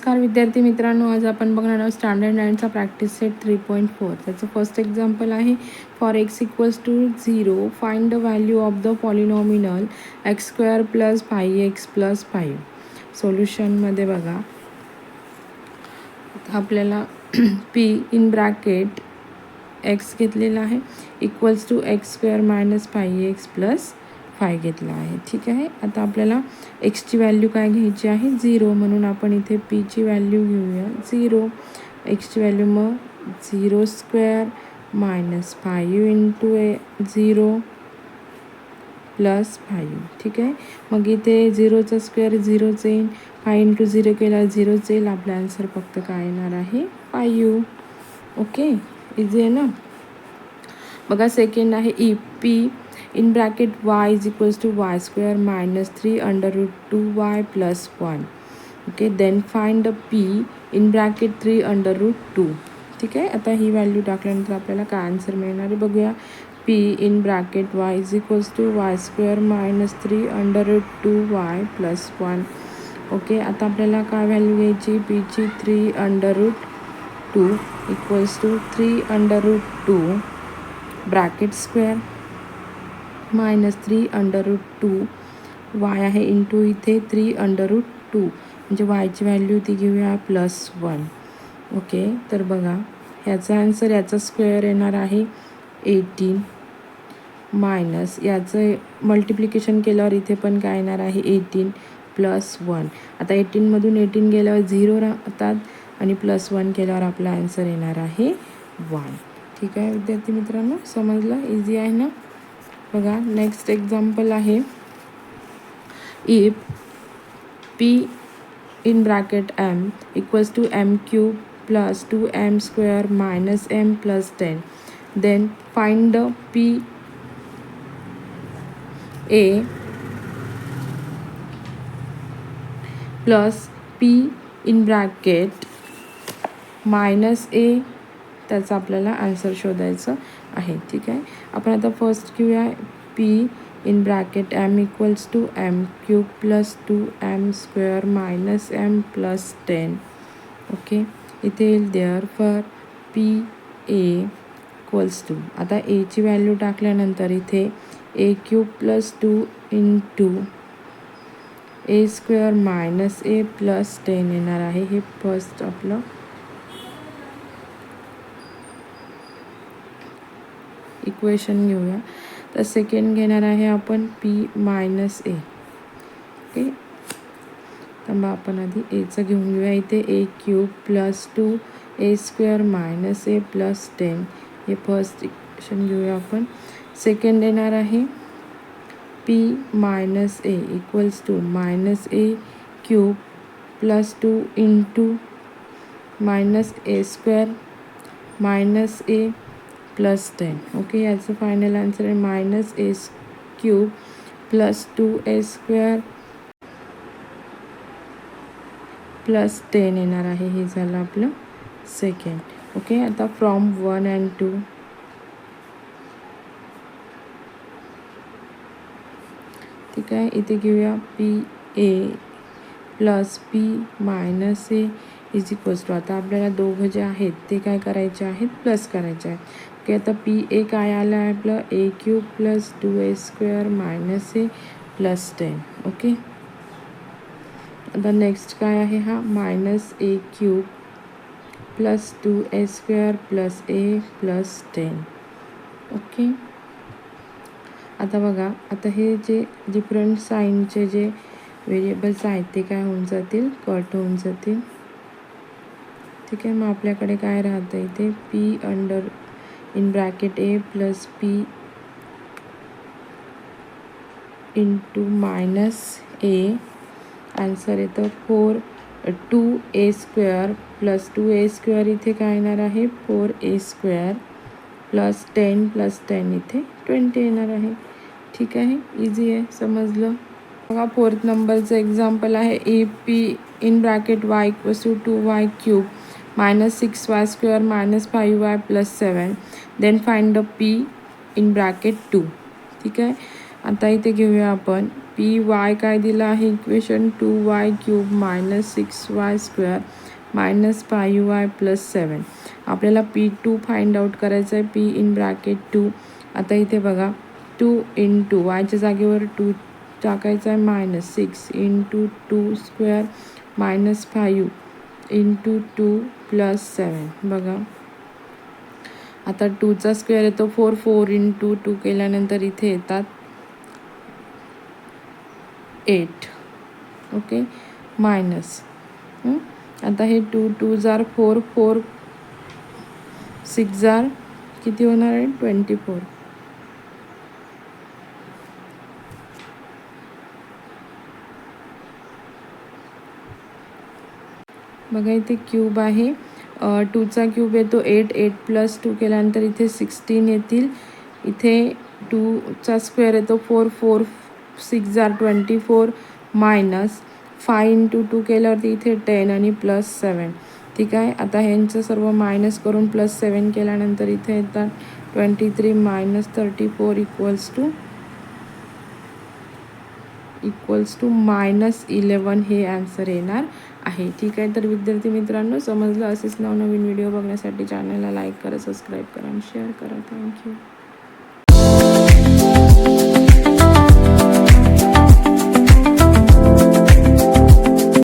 नमस्कार विद्यार्थी मित्रांनो, आज आपण बघणार आहोत स्टँडर्ड 9चा प्रॅक्टिस सेट 3.4. त्याचं फर्स्ट एक्झाम्पल आहे for x equals to 0 find the value of the polynomial x² plus 5x plus 5. सोल्युशनमध्ये बघा, आपल्याला p इन ब्रॅकेट x घेतलेला आहे equals to x² minus 5x plus 5 घेतला आहे. ठीक आहे. आता आपल्याला एक्सची व्हॅल्यू काय घ्यायची आहे, 0. म्हणून आपण इथे पीची व्हॅल्यू घेऊया 0. एक्सची व्हॅल्यू मग 0² मायनस 5 इंटू 0 प्लस 5. ठीक आहे. मग इथे 0चा स्क्वेअर 0च येईल, 5 इंटू 0 केला 0च येईल. आपला आन्सर फक्त काय येणार आहे, 5. ओके, इझी आहे ना. बघा सेकंड आहे ई p in bracket y is equals to y² minus 3 under root 2y plus 1. Okay, then find the p in bracket 3 under root 2. ठीक आहे. आता ही व्हॅल्यू टाकल्यानंतर आपल्याला काय आन्सर मिळणार आहे बघूया. p in bracket y is equals to y² minus 3 under root 2y plus 1. Okay, आता आपल्याला काय व्हॅल्यू घ्यायची, pची 3 under root 2 equals to 3 under root 2 bracket square minus 3 under root 2 y आहे इंटू इथे 3 अंडर रूट 2 म्हणजे yची व्हॅल्यू ती घेऊया प्लस 1. ओके, तर बघा ह्याचा आन्सर, याचा स्क्वेअर येणार आहे 18 मायनस याचं मल्टिप्लिकेशन केल्यावर इथे पण काय येणार आहे 18 प्लस 1. आता 18मधून 18 गेल्यावर 0 राहतात आणि प्लस 1 केल्यावर आपला आन्सर येणार आहे 1. ठीक आहे विद्यार्थी मित्रांनो, समजलं, इझी आहे ना. बघा नेक्स्ट एक्झाम्पल आहे if p in bracket m equals to m³ plus 2m² minus m plus 10. Then find the p a plus p in bracket minus a. त्याचा आपल्याला आन्सर शोधायचं आहे. ठीक आहे. आपण आता फर्स्ट घेऊया p in bracket m equals to m³ plus 2m² minus m plus 10. Okay, इथे येईल therefore p a equals to, आता aची व्हॅल्यू टाकल्यानंतर इथे a³ plus 2 into a² minus a plus 10 येणार आहे. हे फर्स्ट आपलं इक्वेशन घेऊया. तर सेकंड घेणार आहे आपण p मायनस a. ओके, तर आपण आधी एचं घेऊन घेऊया. इथे a³ plus 2a² minus a plus 10 हे फर्स्ट इक्वेशन घेऊया आपण. सेकंड येणार आहे p minus a equals to minus a³ plus 2 into minus a² minus a plus 10. Okay, याचं फायनल आन्सर आहे minus a³ plus 2a² plus 10 येणार आहे. हे झालं आपलं सेकंड. ओके, आता फ्रॉम 1 and 2. ठीक आहे. इथे घेऊया p a plus p minus a is equals to, आता आपल्याला दोघं जे आहेत ते काय करायचे आहेत, प्लस करायचे आहेत. ओके, आता p a काय आलं आहे आपलं a³ plus 2a² minus a plus 10. Okay, आता नेक्स्ट काय आहे, हा minus a³ plus 2a² plus a plus 10. Okay, आता बघा, आता हे जे डिफरंट साईनचे जे व्हेरिएबल्स आहेत ते काय होऊन जातील, कट होऊन जातील. ठीक आहे. मग आपल्याकडे काय राहतं इथे p under in bracket a plus p into minus a. Answer येतं 2a² प्लस 2a² इथे काय येणार आहे 4a² प्लस 10 प्लस 10 इथे 20 येणार आहे. ठीक आहे, इझी आहे, समजलं. बघा फोर्थ नंबरचं एक्झाम्पल आहे if p in bracket y equals to 2y³ minus 6y² minus 5y plus 7. Then find the p in bracket 2. ठीक आहे. आता इथे घेऊया आपण पी वाय काय दिलं आहे equation 2y³ minus 6y² minus 5y plus 7. आपल्याला P2 फाइंड आउट करायचं आहे. P in bracket 2. आता इथे बघा 2 इंटू वायच्या जागेवर 2 टाकायचं आहे minus 6 into 2² minus 5 into 2 plus 7. बघा आता 2चा स्क्वेअर येतो 4. 4 इंटू 2 केल्यानंतर इथे येतात 8. ओके मायनस आता हे 2 2 जार 4 4 6 जार किती होणार आहे 24. बघा इथे क्यूब आहे 2चा क्यूब येतो 8. 8 प्लस 2 केल्यानंतर इथे 16 येतील. इथे 2चा स्क्वेअर येतो 4. 4 6 जार 24 मायनस 5 इंटू 2 केल्यावरती इथे 10 आणि प्लस 7. ठीक आहे. आता ह्यांचं सर्व मायनस करून प्लस 7 केल्यानंतर इथे येतात 23 मायनस 34 इक्वल्स टू मायनस 11 हे आन्सर येणार आहे. ठीक आहे. तर विद्यार्थी मित्रांनो समजलं असेच नवनवीन व्हिडिओ बघण्यासाठी चॅनलला लाईक करा, सबस्क्राईब करा आणि शेअर करा. थँक्यू.